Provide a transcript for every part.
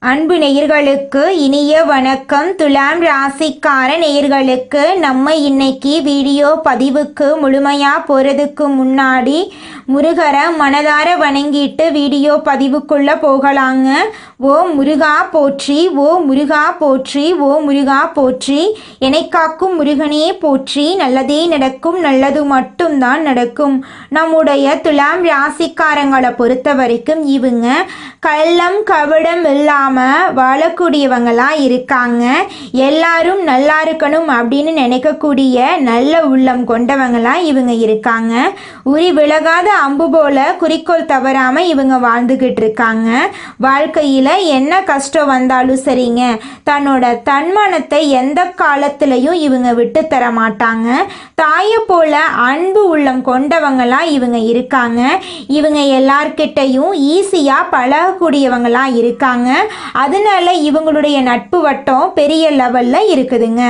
அன்பு நேயர்களுக்கு இனிய வணக்கம். துலாம் ராசிக்கார நேயர்களுக்கு நம்ம இன்னைக்கு வீடியோ பதிவுக்கு முழுமையா போறதுக்கு முன்னாடி முருகரை மனதார வணங்கிட்டு வீடியோ பதிவுக்குள்ள போகலாங்க. ஓ முருகா போற்றி, ஓ முருகா போற்றி, ஓ முருகா போற்றி, என்னை காக்கும் முருகனே போற்றி, நல்லதே நடக்கும், நல்லது மட்டும்தான் நடக்கும். நம்முடைய துலாம் ராசிக்காரங்களை பொறுத்த வரைக்கும் இவங்க கள்ளம் கபடம் இல்லாம வாழக்கூடியவங்களா இருக்காங்க. எல்லாரும் நல்லா இருக்கணும் அப்படின்னு நினைக்கக்கூடிய நல்ல உள்ளம் கொண்டவங்களா இவங்க இருக்காங்க. உரி விலகாத அம்பு போல குறிக்கோள் தவறாம இவங்க வாழ்ந்துகிட்டு இருக்காங்க. வாழ்க்கையில என்ன கஷ்டம் வந்தாலும் சரிங்க, தன்னோட தன்மானத்தை எந்த காலத்திலையும் இவங்க விட்டு தர மாட்டாங்க. தாயை போல அன்பு உள்ளம் கொண்டவங்களா இவங்க இருக்காங்க. இவங்க எல்லார்கிட்டையும் ஈஸியா பழகக்கூடியவங்களா இருக்காங்க. அதனால இவங்களுடைய நட்பு வட்டம் பெரிய லெவல்ல இருக்குதுங்க.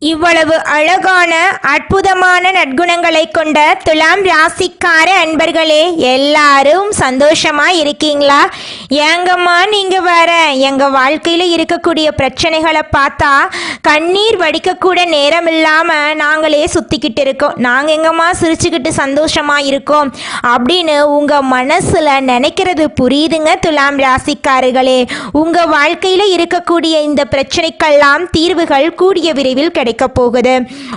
இவ்வளவு அழகான அற்புதமான நற்குணங்களை கொண்ட துலாம் ராசிக்கார அன்பர்களே, எல்லாரும் சந்தோஷமா இருக்கீங்களா? ஏங்கம்மா நீங்க வேற எங்க வாழ்க்கையில இருக்கக்கூடிய பிரச்சனைகளை பார்த்தா கண்ணீர் வடிக்கக்கூட நேரம் இல்லாம நாங்களே சுத்திக்கிட்டு இருக்கோம். நாங்க எங்கம்மா சிரிச்சுக்கிட்டு சந்தோஷமா இருக்கோம் அப்படின்னு உங்க மனசுல நினைக்கிறது புரியுதுங்க துலாம் ராசிக்காரர்களே. உங்க வாழ்க்கையில இருக்கக்கூடிய இந்த பிரச்சனைக்கெல்லாம் தீர்வுகள் கூடிய விரைவில் கிடைக்க போகுது.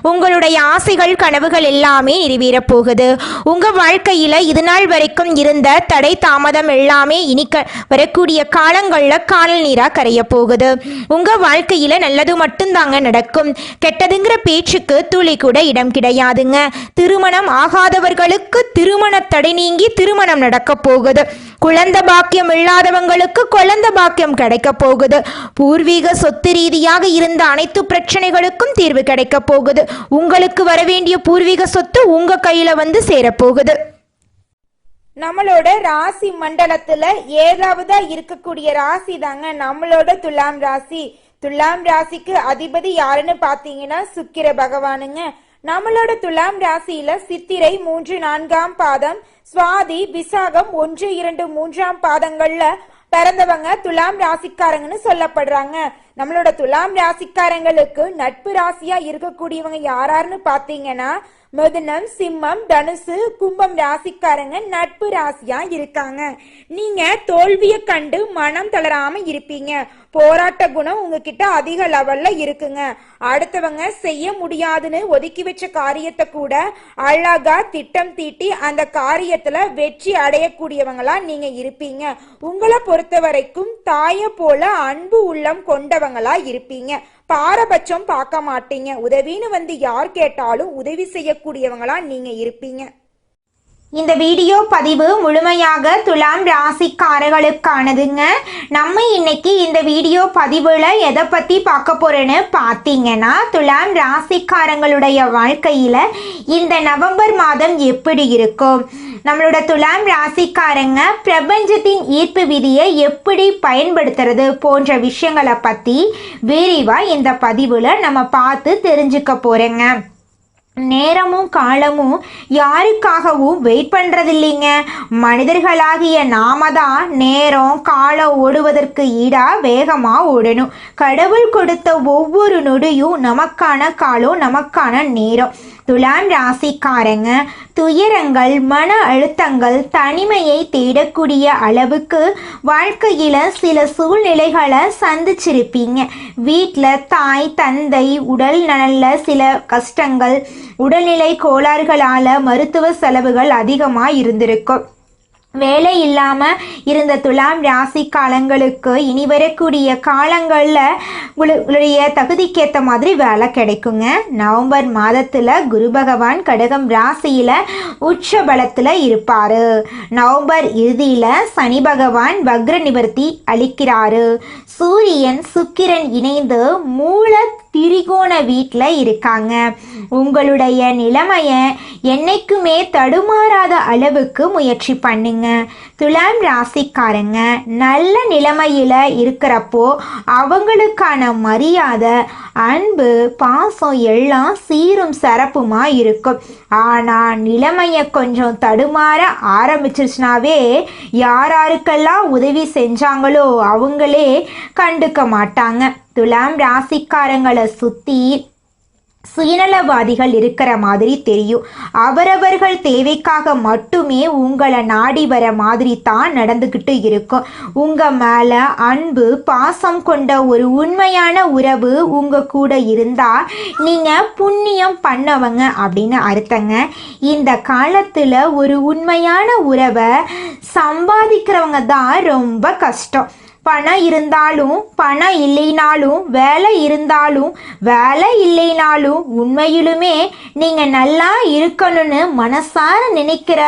உங்களுடைய ஆசைகள் கனவுகள் எல்லாமே நிறைவேற போகுது. உங்க வாழ்க்கையில இது நாள் வரைக்கும் இருந்த தடை தாமதம் எல்லாமே இனி வரக்கூடிய காலங்கள்ல காணல் நீரா கரைய போகுது. உங்க வாழ்க்கையில நல்லது மட்டும்தாங்க நடக்கும். கெட்டதுங்கிற பேச்சுக்கு துளி கூட இடம் கிடையாதுங்க. திருமணம் ஆகாதவர்களுக்கு திருமண தடை நீங்கி திருமணம் நடக்க போகுது. குழந்தை பாக்கியம் இல்லாதவங்களுக்கு குழந்தை பாக்கியம் கிடைக்க போகுது. பூர்வீக சொத்து ரீதியாக இருந்த அனைத்து பிரச்சனைகளுக்கும் தீர்வு கிடைக்க போகுது. உங்களுக்கு வர வேண்டிய பூர்வீக சொத்து உங்க கையில வந்து சேரப்போகுது. நம்மளோட ராசி மண்டலத்துல ஏழாவதா இருக்கக்கூடிய ராசி தாங்க நம்மளோட துலாம் ராசி. துலாம் ராசிக்கு அதிபதி யாருன்னு பாத்தீங்கன்னா சுக்கிர பகவானுங்க. நம்மளோட துலாம் ராசியில சித்திரை 3, 4ஆம் பாதம், சுவாதி, விசாகம் 1, 2, 3ஆம் பாதங்கள்ல பிறந்தவங்க துலாம் ராசிக்காரங்கன்னு சொல்லப்படுறாங்க. நம்மளோட துலாம் ராசிக்காரங்களுக்கு நட்பு ராசியா இருக்கக்கூடியவங்க யாராருன்னு பாத்தீங்கன்னா மிதுனம், சிம்மம், தனுசு, கும்பம் ராசிக்காரங்க நட்பு ராசியா இருக்காங்க. நீங்க தோல்வியை கண்டு மனம் தளராம இருப்பீங்க. போராட்ட குணம் உங்ககிட்ட அதிக லெவல்ல இருக்குங்க. அடுத்தவங்க செய்ய முடியாதுன்னு ஒதுக்கி வச்ச காரியத்தை கூட அழகா திட்டம் தீட்டி அந்த காரியத்துல வெற்றி அடையக்கூடியவங்களா நீங்க இருப்பீங்க. உங்களை பொறுத்த வரைக்கும் தாயை போல அன்பு உள்ளம் கொண்டவங்களா இருப்பீங்க. பாரபட்சம் பார்க்க மாட்டீங்க. உதவின்னு வந்து யார் கேட்டாலும் உதவி செய்யக்கூடியவங்களா நீங்க இருப்பீங்க. இந்த வீடியோ பதிவு முழுமையாக துலாம் ராசிக்காரர்களுக்கானதுங்க. நம்ம இன்னைக்கு இந்த வீடியோ பதிவுல எதை பத்தி பார்க்க போறேன்னு பார்த்தீங்கன்னா, துலாம் ராசிக்காரங்களுடைய வாழ்க்கையில இந்த நவம்பர் மாதம் எப்படி இருக்கும், நம்மளோட துலாம் ராசிக்காரங்க பிரபஞ்சத்தின் ஈர்ப்பு விதியை எப்படி பயன்படுத்துறது போன்ற விஷயங்களை பத்தி விரிவா இந்த பதிவுல நம்ம பார்த்து தெரிஞ்சுக்க போறேங்க. நேரமும் காலமும் யாருக்காகவும் வெயிட் பண்றதில்லைங்க. மனிதர்களாகிய நாம தான் நேரம் காலம் ஓடுவதற்கு ஈடா வேகமா ஓடணும். கடவுள் கொடுத்த ஒவ்வொரு நொடியும் நமக்கான காலம், நமக்கான நேரம். துலாம் ராசிக்காரங்க துயரங்கள், மன அழுத்தங்கள், தனிமையை தேடக்கூடிய அளவுக்கு வாழ்க்கையில சில சூழ்நிலைகளை சந்திச்சிருப்பீங்க. வீட்டில் தாய் தந்தை உடல் நலன்ல சில கஷ்டங்கள், உடல்நிலை கோளாறுகளால மருத்துவ செலவுகள் அதிகமாக இருந்திருக்கும். வேலை இல்லாமல் இருந்த துலாம் ராசி காலங்களுக்கு இனி வரக்கூடிய காலங்களில் உங்களுடைய தகுதிக்கேற்ற மாதிரி வேலை கிடைக்குங்க. நவம்பர் மாதத்தில் குரு பகவான் கடகம் ராசியில் உச்ச பலத்தில் இருப்பார். நவம்பர் இறுதியில் சனி பகவான் வக்ர நிவர்த்தி அளிக்கிறாரு. சூரியன் சுக்கிரன் இணைந்து மூல திரிகோண வீட்டில் இருக்காங்க. உங்களுடைய நிலைமையை என்னைக்குமே தடுமாறாத அளவுக்கு முயற்சி பண்ணுங்க. துலாம் ராசிக்காரங்க நல்ல நிலைமையில் இருக்கிறப்போ அவங்களுக்கான மரியாதை, அன்பு, பாசம் எல்லாம் சீரும் சிறப்புமா இருக்கும். ஆனால் நிலைமையை கொஞ்சம் தடுமாற ஆரம்பிச்சிருச்சுனாவே யாருக்கெல்லாம் உதவி செஞ்சாங்களோ அவங்களே கண்டுக்க மாட்டாங்க. துலாம் ராசிக்காரங்களை சுற்றி சுயநலவாதிகள் இருக்கிற மாதிரி தெரியும். அவரவர்கள் தேவைக்காக மட்டுமே உங்களை நாடி வர மாதிரி தான் நடந்துக்கிட்டு இருக்கும். உங்கள் மேலே அன்பு, பாசம் கொண்ட ஒரு உண்மையான உறவு உங்கள் கூட இருந்தால் நீங்கள் புண்ணியம் பண்ணவங்க அப்படின்னு அர்த்தங்க. இந்த காலத்தில் ஒரு உண்மையான உறவை சம்பாதிக்கிறவங்க தான் ரொம்ப கஷ்டம். பணம் இருந்தாலும் பணம் இல்லைனாலும், வேலை இருந்தாலும் வேலை இல்லைனாலும், உண்மையிலுமே நீங்கள் நல்லா இருக்கணும்னு மனசார நினைக்கிற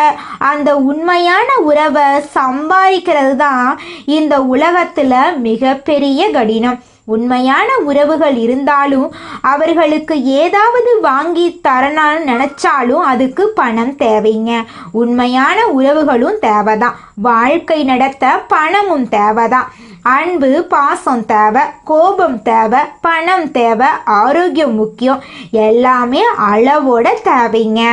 அந்த உண்மையான உறவை சம்பாதிக்கிறது தான் இந்த உலகத்தில் மிகப்பெரிய கடினம். உண்மையான உறவுகள் இருந்தாலும் அவர்களுக்கு ஏதாவது வாங்கி தரணும்னு நினச்சாலும் அதுக்கு பணம் தேவைங்க. உண்மையான உறவுகளும் தேவைதான். வாழ்க்கை நடத்த பணமும் தேவைதான். அன்பு, பாசம் தேவை, கோபம் தேவை, பணம் தேவை, ஆரோக்கியம் முக்கியம். எல்லாமே அளவோட தேவைங்க.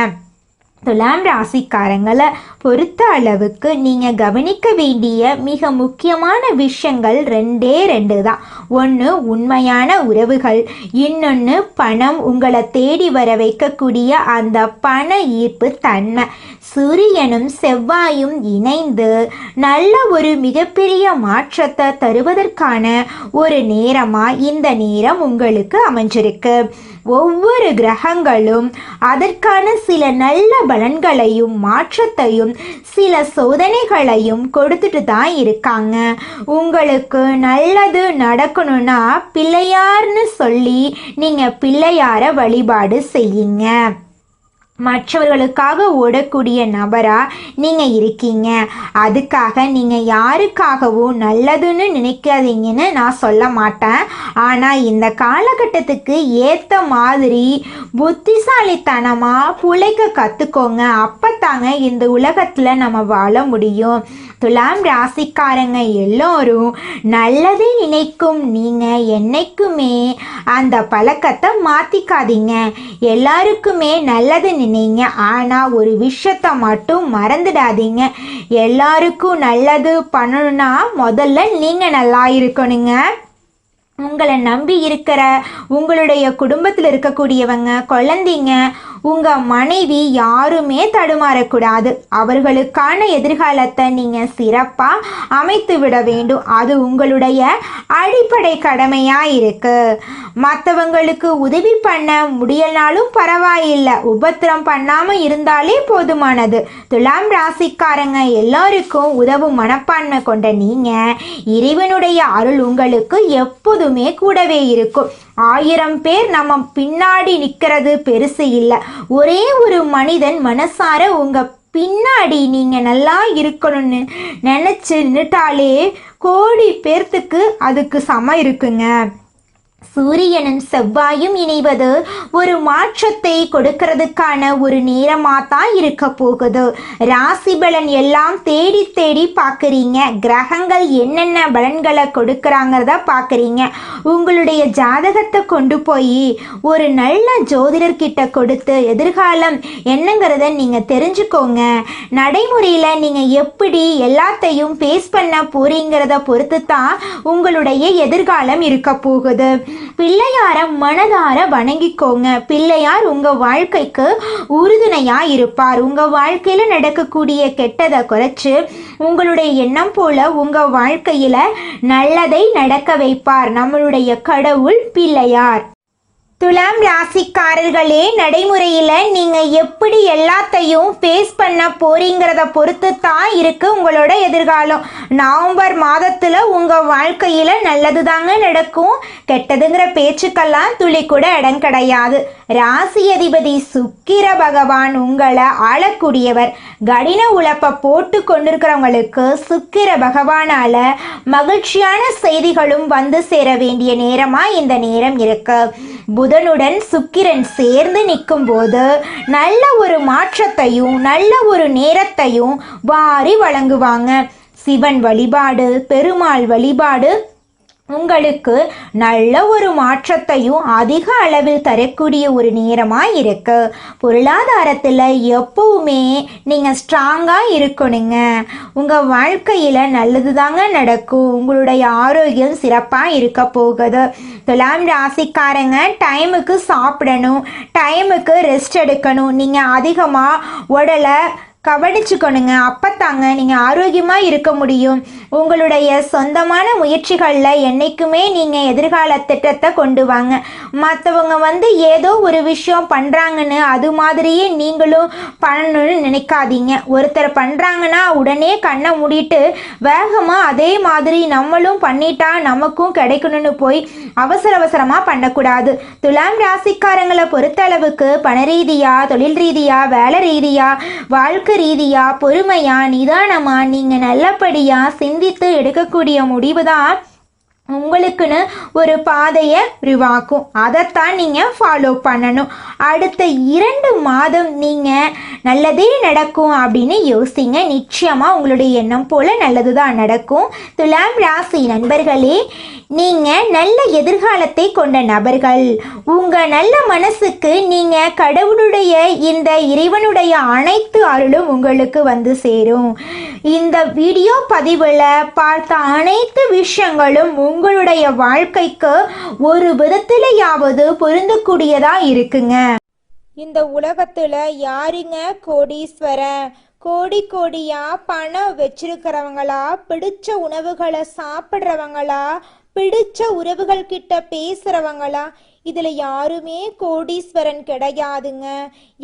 துலாம் ராசிக்காரங்களை பொறுத்த அளவுக்கு நீங்கள் கவனிக்க வேண்டிய மிக முக்கியமான விஷயங்கள் ரெண்டு தான். ஒன்று உண்மையான உறவுகள், இன்னொன்று பணம். உங்களை தேடி வர வைக்கக்கூடிய அந்த பண ஈர்ப்பு தன்மை. சூரியனும் செவ்வாயும் இணைந்து நல்ல ஒரு மிகப்பெரிய மாற்றத்தை தருவதற்கான ஒரு நேரமாக இந்த நேரம் உங்களுக்கு அமைஞ்சிருக்கு. ஒவ்வொரு கிரகங்களும் அதற்கான சில நல்ல பலன்களையும் மாற்றத்தையும் சில சோதனைகளையும் கொடுத்துட்டு தான் இருக்காங்க. உங்களுக்கு நல்லது நடக்கணும்னா பிள்ளையார்னு சொல்லி நீங்கள் பிள்ளையார வழிபாடு செய்யுங்க. மற்றவர்களுக்காக ஓடக்கூடிய நபராக நீங்கள் இருக்கீங்க. அதுக்காக நீங்கள் யாருக்காகவும் நல்லதுன்னு நினைக்காதீங்கன்னு நான் சொல்ல மாட்டேன். ஆனால் இந்த காலகட்டத்துக்கு ஏற்ற மாதிரி புத்திசாலித்தனமாக பிழைக்க கற்றுக்கோங்க. அப்போ தாங்க இந்த உலகத்தில் நம்ம வாழ முடியும். துலாம் ராசிக்காரங்க எல்லோரும் நல்லதே நினைக்கும். நீங்கள் என்னைக்குமே அந்த பழக்கத்தை மாற்றிக்காதீங்க. எல்லாருக்குமே நல்லது நினைங்க. ஆனால் ஒரு விஷயத்தை மட்டும் மறந்துடாதீங்க. எல்லாருக்கும் நல்லது பண்ணணும்னா முதல்ல நீங்கள் நல்லா இருக்கணுங்க. உங்களை நம்பி இருக்கிற உங்களுடைய குடும்பத்தில் இருக்கக்கூடியவங்க, குழந்தைங்க, உங்கள் மனைவி யாருமே தடுமாறக்கூடாது. அவர்களுக்கான எதிர்காலத்தை நீங்கள் சிறப்பாக அமைத்து விட வேண்டும். அது உங்களுடைய அடிப்படை கடமையாக இருக்குது. மற்றவங்களுக்கு உதவி பண்ண முடியலனாலும் பரவாயில்லை, உபத்திரம் பண்ணாமல் இருந்தாலே போதுமானது. துலாம் ராசிக்காரங்க எல்லோருக்கும் உதவும் மனப்பான்மை கொண்ட நீங்கள், இறைவனுடைய அருள் உங்களுக்கு எப்போதுமே கூடவே இருக்கும். 1000 பேர் நம்ம பின்னாடி நிற்கிறது பெருசு இல்லை. ஒரே ஒரு மனிதன் மனசார உங்கள் பின்னாடி நீங்கள் நல்லா இருக்கணும்னு நினச்சி நின்றுட்டாலே கோடி பேர்த்துக்கு அதுக்கு சமம் இருக்குங்க. சூரியனும் செவ்வாயும் இணைவது ஒரு மாற்றத்தை கொடுக்கறதுக்கான ஒரு நேரமாக தான் இருக்க போகுது. ராசி பலன் எல்லாம் தேடி தேடி பார்க்குறீங்க. கிரகங்கள் என்னென்ன பலன்களை கொடுக்குறாங்கிறத பார்க்குறீங்க. உங்களுடைய ஜாதகத்தை கொண்டு போய் ஒரு நல்ல ஜோதிடர்கிட்ட கொடுத்து எதிர்காலம் என்னங்கிறத நீங்கள் தெரிஞ்சுக்கோங்க. நடைமுறையில் நீங்கள் எப்படி எல்லாத்தையும் ஃபேஸ் பண்ண போறீங்கிறத பொறுத்து தான் உங்களுடைய எதிர்காலம் இருக்க போகுது. பிள்ளையார மனதார வணங்கிக்கோங்க. பிள்ளையார் உங்கள் வாழ்க்கைக்கு உறுதுணையாக இருப்பார். உங்கள் வாழ்க்கையில் நடக்கக்கூடிய கெட்டதை குறைச்சி உங்களுடைய எண்ணம் போல உங்கள் வாழ்க்கையில் நல்லதை நடக்க வைப்பார் நம்மளுடைய கடவுள் பிள்ளையார். துலாம் ராசிக்காரர்களே, நடைமுறையில் நீங்கள் எப்படி எல்லாத்தையும் ஃபேஸ் பண்ண போறீங்கிறத பொறுத்து தான் இருக்குது உங்களோட எதிர்காலம். நவம்பர் மாதத்தில் உங்கள் வாழ்க்கையில் நல்லது தாங்க நடக்கும். கெட்டதுங்கிற பேச்சுக்கெல்லாம் துளி கூட இடம் கிடையாது. ராசி அதிபதி சுக்கிர பகவான் உங்களை ஆளக்கூடியவர். கடின உழைப்பை போட்டு கொண்டிருக்கிறவங்களுக்கு சுக்கிர பகவானால் மகிழ்ச்சியான செய்திகளும் வந்து சேர வேண்டிய நேரமாக இந்த நேரம் இருக்கு. புதனுடன் சுக்கிரன் சேர்ந்து நிற்கும்போது நல்ல ஒரு மாற்றத்தையும் நல்ல ஒரு நேரத்தையும் வாரி வழங்குவாங்க. சிவன் வழிபாடு, பெருமாள் வழிபாடு உங்களுக்கு நல்ல ஒரு மாற்றத்தையும் அதிக அளவில் தரக்கூடிய ஒரு நேரமாக இருக்கு. பொருளாதாரத்தில் எப்பவுமே நீங்கள் ஸ்ட்ராங்காக இருக்கணுங்க. உங்கள் வாழ்க்கையில் நல்லது தாங்க நடக்கும். உங்களுடைய ஆரோக்கியம் சிறப்பாக இருக்க போகுது. துலாம் ராசிக்காரங்க டைமுக்கு சாப்பிடணும், டைமுக்கு ரெஸ்ட் எடுக்கணும். நீங்கள் அதிகமாக உடலை கவனிச்சுக்கணுங்க. அப்பத்தாங்க நீங்கள் ஆரோக்கியமாக இருக்க முடியும். உங்களுடைய சொந்தமான முயற்சிகளில் என்றைக்குமே நீங்கள் எதிர்கால திட்டத்தை கொண்டு வாங்க. மற்றவங்க ஏதோ ஒரு விஷயம் பண்ணுறாங்கன்னு அது மாதிரியே நீங்களும் பண்ணணும்னு நினைக்காதீங்க. ஒருத்தர் பண்ணுறாங்கன்னா உடனே கண்ணை மூடிட்டு வேகமாக அதே மாதிரி நம்மளும் பண்ணிட்டா நமக்கும் கிடைக்கணும்னு போய் அவசரமாக பண்ணக்கூடாது. துலாம் ராசிக்காரங்களை பொறுத்தளவுக்கு பண ரீதியாக, தொழில் ரீதியாக, வேலை ரீதியாக, வாழ்க்கை ரீதியா பொறுமையா நிதானமா நீங்க நல்லபடியா சிந்தித்து எடுக்கக்கூடிய முடிவு தான் உங்களுக்குன்னு ஒரு பாதையை உருவாக்கும். அதைத்தான் நீங்கள் ஃபாலோ பண்ணணும். அடுத்த 2 மாதம் நீங்கள் நல்லதே நடக்கும் அப்படின்னு யோசிங்க. நிச்சயமாக உங்களுடைய எண்ணம் போல் நல்லது தான் நடக்கும். துலாம் ராசி நண்பர்களே, நீங்கள் நல்ல எதிர்காலத்தை கொண்ட நபர்கள். உங்கள் நல்ல மனசுக்கு நீங்கள் கடவுளுடைய இந்த இறைவனுடைய அனைத்து அருளும் உங்களுக்கு வந்து சேரும். இந்த வீடியோ பதிவில் பார்த்த அனைத்து விஷயங்களும் உங்களுடைய வாழ்க்கைக்கு ஒரு விதத்திலேயாவது பொருந்தக்கூடியதா இருக்குங்க. இந்த உலகத்துல யாருங்க கோடீஸ்வரன்? கோடியா பணம் வச்சிருக்கிறவங்களா, பிடிச்ச உணவுகளை சாப்பிட்றவங்களா, பிடிச்ச உறவுகள் கிட்ட பேசுறவங்களா? இதுல யாருமே கோடீஸ்வரன் கிடையாதுங்க.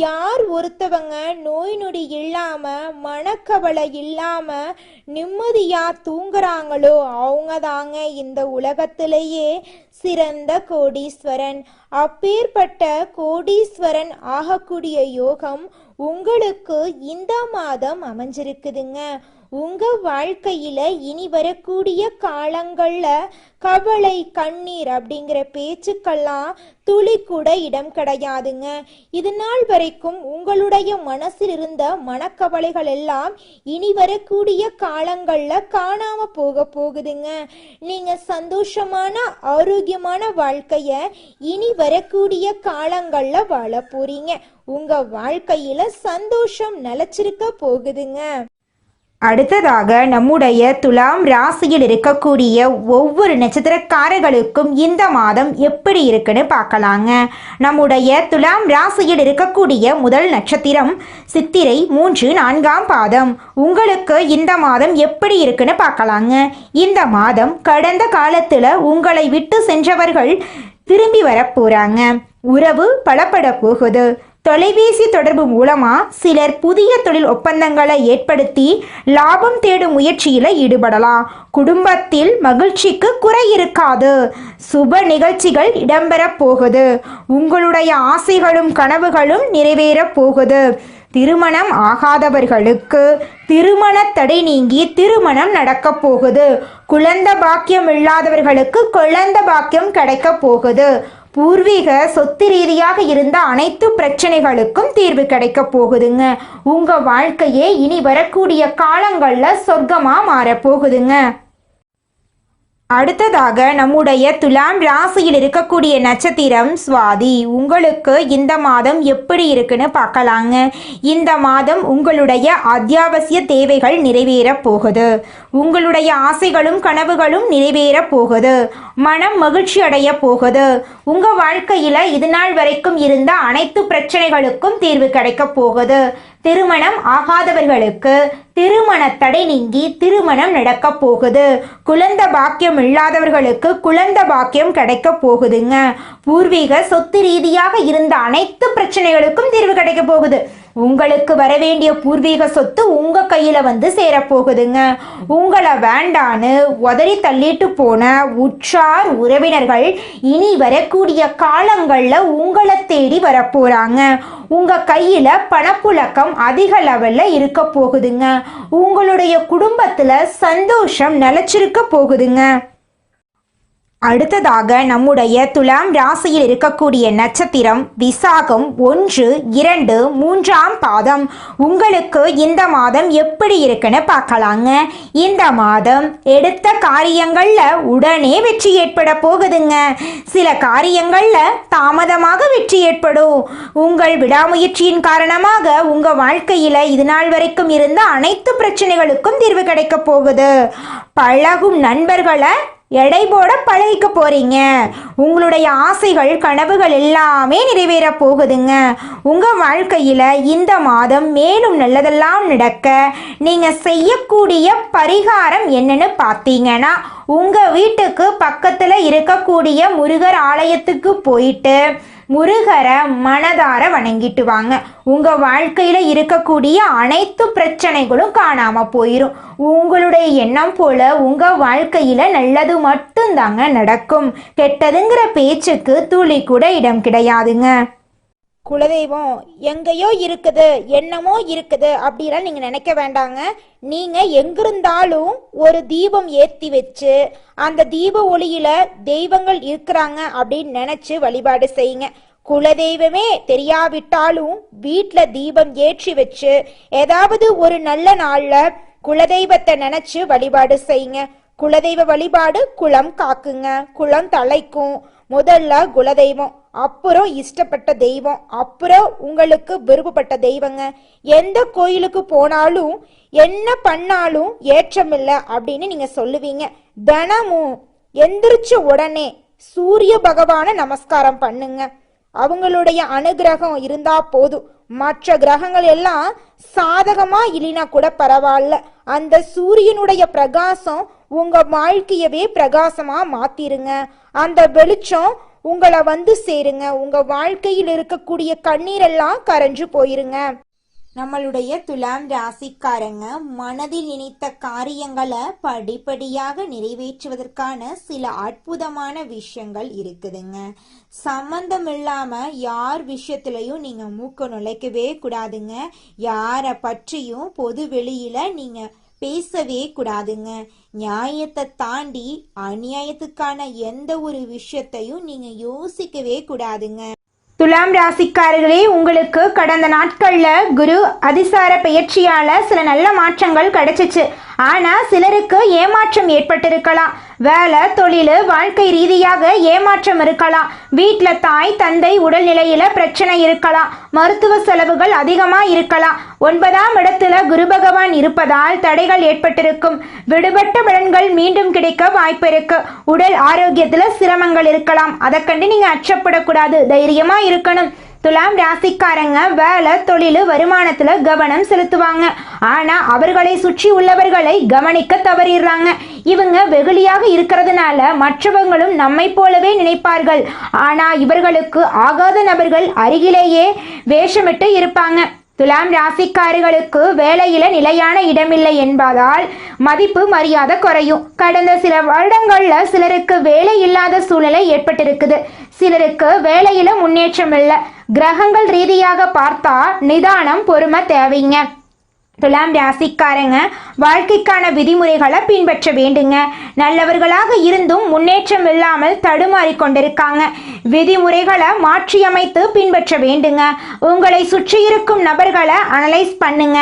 யார் ஒருத்தவங்க நோய் நொடி இல்லாம, மனக்கவலை இல்லாம நிம்மதியா தூங்குறாங்களோ அவங்க தாங்க இந்த உலகத்திலேயே சிறந்த கோடீஸ்வரன். அப்பேற்பட்ட கோடீஸ்வரன் ஆகக்கூடிய யோகம் உங்களுக்கு இந்த மாதம் அமைஞ்சிருக்குதுங்க. உங்க வாழ்க்கையில இனி வரக்கூடிய காலங்கள்ல கவலை, கண்ணீர் அப்படிங்கிற பேச்சுக்கெல்லாம் துளி கூட இடம் கிடையாதுங்க. இது நாள் வரைக்கும் உங்களுடைய மனசில் இருந்த மனக்கவலைகள் எல்லாம் இனி வரக்கூடிய காலங்கள்ல காணாம போகுதுங்க. நீங்க சந்தோஷமான ஆரோக்கியமான வாழ்க்கைய இனி வரக்கூடிய காலங்கள்ல வாழ போறீங்க. உங்க வாழ்க்கையில சந்தோஷம் நிலைச்சிருக்க போகுதுங்க. அடுத்ததாக நம்முடைய துலாம் ராசியில் இருக்கக்கூடிய ஒவ்வொரு நட்சத்திரக்காரர்களுக்கும் இந்த மாதம் எப்படி இருக்குன்னு பார்க்கலாங்க. நம்முடைய துலாம் ராசியில் இருக்கக்கூடிய முதல் நட்சத்திரம் சித்திரை 3, 4ஆம் பாதம். உங்களுக்கு இந்த மாதம் எப்படி இருக்குன்னு பார்க்கலாங்க. இந்த மாதம் கடந்த காலத்தில் உங்களை விட்டு சென்றவர்கள் திரும்பி வர போறாங்க. உறவு பலப்பட போகுது. தொலைபேசி தொடர்பு மூலமா சிலர் புதிய தொழில் ஒப்பந்தங்களை ஏற்படுத்தி லாபம் தேடும் முயற்சியில் ஈடுபடலாம். குடும்பத்தில் மகிழ்ச்சிக்கு குறை இருக்காது. சுப நிகழ்ச்சிகள் இடம்பெற போகுது. உங்களுடைய ஆசைகளும் கனவுகளும் நிறைவேற போகுது. திருமணம் ஆகாதவர்களுக்கு திருமண தடை நீங்கி திருமணம் நடக்க போகுது. குழந்தை பாக்கியம் இல்லாதவர்களுக்கு குழந்தை பாக்கியம் கிடைக்க போகுது. பூர்வீக சொத்து ரீதியாக இருந்த அனைத்து பிரச்சனைகளுக்கும் தீர்வு கிடைக்க போகுதுங்க. உங்க வாழ்க்கையே இனி வரக்கூடிய காலங்கள்ல சொர்க்கமா மாறப்போகுதுங்க. அடுத்ததாக நம்முடைய துலாம் ராசியில் இருக்கக்கூடிய நட்சத்திரம் சுவாதி. உங்களுக்கு இந்த மாதம் எப்படி இருக்குன்னு பார்க்கலாங்க. இந்த மாதம் உங்களுடைய அத்தியாவசிய தேவைகள் நிறைவேற போகுது. உங்களுடைய ஆசைகளும் கனவுகளும் நிறைவேற போகுது. மனம் மகிழ்ச்சி அடைய போகுது. உங்க வாழ்க்கையில இது நாள் வரைக்கும் இருந்த அனைத்து பிரச்சனைகளுக்கும் தீர்வு கிடைக்க போகுது. திருமணம் ஆகாதவர்களுக்கு திருமண தடை நீங்கி திருமணம் நடக்க போகுது. குழந்தை பாக்கியம் இல்லாதவர்களுக்கு குழந்தை பாக்கியம் கிடைக்க போகுதுங்க. பூர்வீக சொத்து ரீதியாக இருந்த அனைத்து பிரச்சனைகளுக்கும் தீர்வு கிடைக்க போகுது. உங்களுக்கு வரவேண்டிய பூர்வீக சொத்து உங்க கையில வந்து சேரப்போகுதுங்க. உங்களை வேண்டான்னு உதறி தள்ளிட்டு போன உற்றார் உறவினர்கள் இனி வரக்கூடிய காலங்கள்ல உங்களை தேடி வரப்போறாங்க. உங்க கையில பணப்புழக்கம் அதிக லெவல்ல இருக்க போகுதுங்க. உங்களுடைய குடும்பத்துல சந்தோஷம் நிலைச்சிருக்க போகுதுங்க. அடுத்ததாக நம்முடைய துலாம் ராசியில் இருக்கக்கூடிய நட்சத்திரம் விசாகம் 1, 2, 3ஆம் பாதம். உங்களுக்கு இந்த மாதம் எப்படி இருக்குன்னு பார்க்கலாங்க. இந்த மாதம் எடுத்த காரியங்கள்ல உடனே வெற்றி ஏற்பட போகுதுங்க. சில காரியங்கள்ல தாமதமாக வெற்றி ஏற்படும். உங்கள் விடாமுயற்சியின் காரணமாக உங்க வாழ்க்கையில இது நாள் வரைக்கும் இருந்த அனைத்து பிரச்சனைகளுக்கும் தீர்வு கிடைக்க போகுது. பழகும் நண்பர்களை எடை போட பழகிக்க போறீங்க. உங்களுடைய ஆசைகள் கனவுகள் எல்லாமே நிறைவேற போகுதுங்க. உங்க வாழ்க்கையில இந்த மாதம் மேலும் நல்லதெல்லாம் நடக்க நீங்க செய்யக்கூடிய பரிகாரம் என்னன்னு பார்த்தீங்கன்னா, உங்க வீட்டுக்கு பக்கத்துல இருக்கக்கூடிய முருகர் ஆலயத்துக்கு போயிட்டு முருகரை மனதார வணங்கிட்டு வாங்க. உங்க வாழ்க்கையில இருக்கக்கூடிய அனைத்து பிரச்சனைகளும் காணாம போயிடும். உங்களுடைய எண்ணம் போல உங்க வாழ்க்கையில நல்லது மட்டும்தாங்க நடக்கும். கெட்டதுங்கிற பேச்சுக்கு துளி கூட இடம் கிடையாதுங்க. குலதெய்வம் எங்கேயோ இருக்குது, என்னமோ இருக்குது அப்படிலாம் நீங்க நினைக்க வேண்டாங்க. நீங்க எங்கிருந்தாலும் ஒரு தீபம் ஏற்றி வச்சு அந்த தீப ஒளியில தெய்வங்கள் இருக்கிறாங்க அப்படின்னு நினைச்சு வழிபாடு செய்யுங்க. குலதெய்வமே தெரியாவிட்டாலும் வீட்டில் தீபம் ஏற்றி வச்சு ஏதாவது ஒரு நல்ல நாள்ல குலதெய்வத்தை நினைச்சு வழிபாடு செய்யுங்க. குலதெய்வ வழிபாடு குலம் காக்குங்க, குலம் தலைக்கும். முதல்ல குலதெய்வம், அப்புறம் இஷ்டப்பட்ட தெய்வம், அப்புறம் உங்களுக்கு விருப்பப்பட்ட தெய்வங்க. எந்த கோயிலுக்கு போனாலும் என்ன பண்ணாலும் ஏற்றமில்லை அப்படின்னு நீங்க சொல்லுவீங்க. தினமும் எந்திரிச்ச உடனே சூரிய பகவான நமஸ்காரம் பண்ணுங்க. அவங்களுடைய அனுகிரகம் இருந்தா போதும். மற்ற கிரகங்கள் எல்லாம் சாதகமா இல்லைனா கூட பரவாயில்ல, அந்த சூரியனுடைய பிரகாசம் உங்க வாழ்க்கையவே பிரகாசமா மாத்திருங்க. அந்த வெளிச்சம் உங்களை வந்து சேருங்க. உங்க வாழ்க்கையில் இருக்கக்கூடிய கண்ணீரெல்லாம் கரைஞ்சு போயிருங்க. நம்மளுடைய துலாம் ராசிக்காரங்க மனதில் நினைத்த காரியங்களை படிப்படியாக நிறைவேற்றுவதற்கான சில அற்புதமான விஷயங்கள் இருக்குதுங்க. சம்பந்தம் இல்லாம யார் விஷயத்திலையும் நீங்க மூக்க நுழைக்கவே கூடாதுங்க. யாரை பற்றியும் பொது வெளியில நீங்க பேசவே கூடாதுங்க. நியாயத்தை தாண்டி அநியாயத்துக்கான எந்த ஒரு விஷயத்தையும் நீங்க யோசிக்கவே கூடாதுங்க. துலாம் ராசிக்காரர்களே, உங்களுக்கு கடந்த நாட்கள்ல குரு அதிசார பெயர்ச்சியால சில நல்ல மாற்றங்கள் கிடைச்சிச்சு. ஆனா சிலருக்கு ஏமாற்றம் ஏற்பட்டிருக்கலாம். வேலை, தொழில், வாழ்க்கை ரீதியாக ஏமாற்றம் இருக்கலாம். வீட்டில் தாய் தந்தை உடல்நிலையில பிரச்சனை இருக்கலாம். மருத்துவ செலவுகள் அதிகமா இருக்கலாம். 9ஆம் இடத்துல குரு பகவான் இருப்பதால் தடைகள் ஏற்பட்டிருக்கும். விடுபட்ட பலன்கள் மீண்டும் கிடைக்க வாய்ப்பு இருக்கு. உடல் ஆரோக்கியத்துல சிரமங்கள் இருக்கலாம். அதை கண்டு நீங்க அச்சப்படக்கூடாது, தைரியமா இருக்கணும். துலாம் ராசிக்காரங்க வேலை, தொழில், வருமானத்துல கவனம் செலுத்துவாங்க. ஆனா அவர்களை சுற்றி உள்ளவர்களை கவனிக்க தவறிடுறாங்க. இவங்க வெகுளியாக இருக்கிறதுனால மற்றவங்களும் நம்மை போலவே நினைப்பார்கள். ஆனா இவர்களுக்கு ஆகாத நபர்கள் அருகிலேயே வேஷமிட்டு இருப்பாங்க. துலாம் ராசிக்காரர்களுக்கு வேலையில நிலையான இடமில்லை என்பதால் மதிப்பு மரியாதை குறையும். கடந்த சில வருடங்கள்ல சிலருக்கு வேலை இல்லாத சூழ்நிலை ஏற்பட்டிருக்குது. சிலருக்கு வேலையில முன்னேற்றம் இல்லை. கிரகங்கள் ரீதியாக பார்த்தா நிதானம், பொறுமை தேவைங்க. துலாம் ராசிக்காரங்க வாழ்க்கைக்கான விதிமுறைகளை பின்பற்ற வேண்டுங்க. நல்லவர்களாக இருந்தும் முன்னேற்றம் இல்லாமல் தடுமாறி கொண்டிருக்காங்க. விதிமுறைகளை மாற்றியமைத்து பின்பற்ற வேண்டுங்க. உங்களை சுற்றி இருக்கும் நபர்களை அனலைஸ் பண்ணுங்க.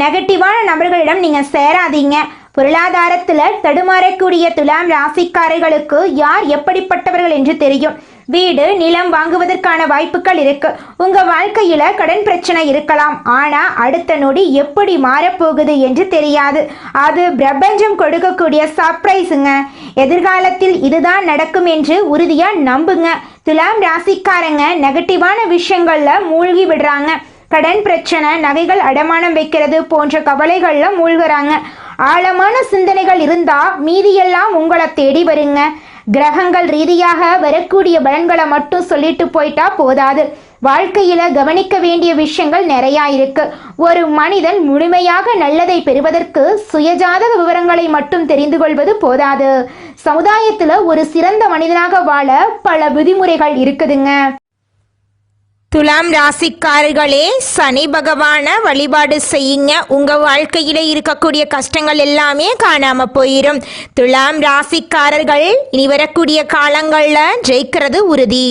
நெகட்டிவான நபர்களிடம் நீங்க சேராதீங்க. பொருளாதாரத்துல தடுமாறக்கூடிய துலாம் ராசிக்காரர்களுக்கு யார் எப்படிப்பட்டவர்கள் என்று தெரியும். வீடு, நிலம் வாங்குவதற்கான வாய்ப்புகள் இருக்கு. உங்க வாழ்க்கையில கடன் பிரச்சனை இருக்கலாம். ஆனா அடுத்த நொடி எப்படி மாறப்போகுது என்று தெரியாது. அது பிரபஞ்சம் கொடுக்கக்கூடிய சர்ப்ரைஸுங்க. எதிர்காலத்தில் இதுதான் நடக்கும் என்று உறுதியா நம்புங்க. துலாம் ராசிக்காரங்க நெகட்டிவான விஷயங்கள்ல மூழ்கி விடுறாங்க. கடன் பிரச்சனை, நகைகள் அடமானம் வைக்கிறது போன்ற கவலைகள்ல மூழ்குறாங்க. ஆழமான சிந்தனைகள் இருந்தா மீதியெல்லாம் உங்களை தேடி வருங்க. கிரகங்கள் ரீதியாக வரக்கூடிய பலன்களை மட்டும் சொல்லிட்டு போயிட்டா போதாது. வாழ்க்கையில கவனிக்க வேண்டிய விஷயங்கள் நிறைய இருக்கு. ஒரு மனிதன் முழுமையாக நல்லதை பெறுவதற்கு சுயஜாதக விவரங்களை மட்டும் தெரிந்து கொள்வது போதாது. சமுதாயத்துல ஒரு சிறந்த மனிதனாக வாழ பல விதிமுறைகள் இருக்குதுங்க. துலாம் ராசிக்காரர்களே, சனி பகவான வழிபாடு செய்யுங்க. உங்க வாழ்க்கையில இருக்கக்கூடிய கஷ்டங்கள் எல்லாமே காணாம போயிடும். துலாம் ராசிக்காரர்கள் இனி வரக்கூடிய காலங்கள்ல ஜெயிக்கிறது உறுதி.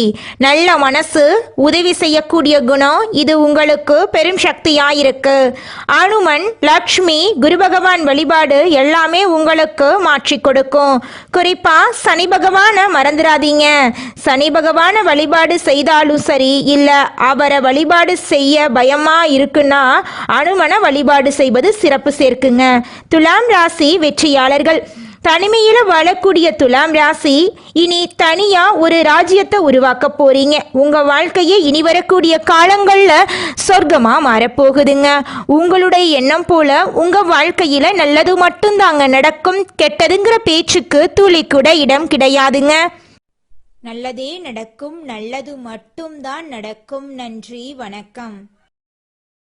நல்ல மனசு, உதவி செய்யக்கூடிய குணம் இது உங்களுக்கு பெரும் சக்தியா இருக்கு. அனுமன், லக்ஷ்மி, குரு பகவான் வழிபாடு எல்லாமே உங்களுக்கு மாற்றி கொடுக்கும். குறிப்பா சனி பகவான மறந்துடாதீங்க. சனி பகவான வழிபாடு செய்தாலும் சரி, இல்ல அவரை வழிபாடு செய்ய பயமா இருக்குன்னா அனுமனை வழிபாடு செய்வது சிறப்பு சேர்க்குங்க. துலாம் ராசி வெற்றியாளர்கள். தனிமையில வாழக்கூடிய துலாம் ராசி இனி தனியா ஒரு ராஜ்யத்தை உருவாக்க போறீங்க. உங்க வாழ்க்கையை இனி வரக்கூடிய காலங்கள்ல சொர்க்கமா மாறப்போகுதுங்க. உங்களுடைய எண்ணம் போல உங்க வாழ்க்கையில நல்லது மட்டும்தாங்க நடக்கும். கெட்டதுங்கிற பேச்சுக்கு துளி கூட இடம் கிடையாதுங்க. நல்லதே நடக்கும், நல்லது மட்டும்தான் நடக்கும். நன்றி, வணக்கம்.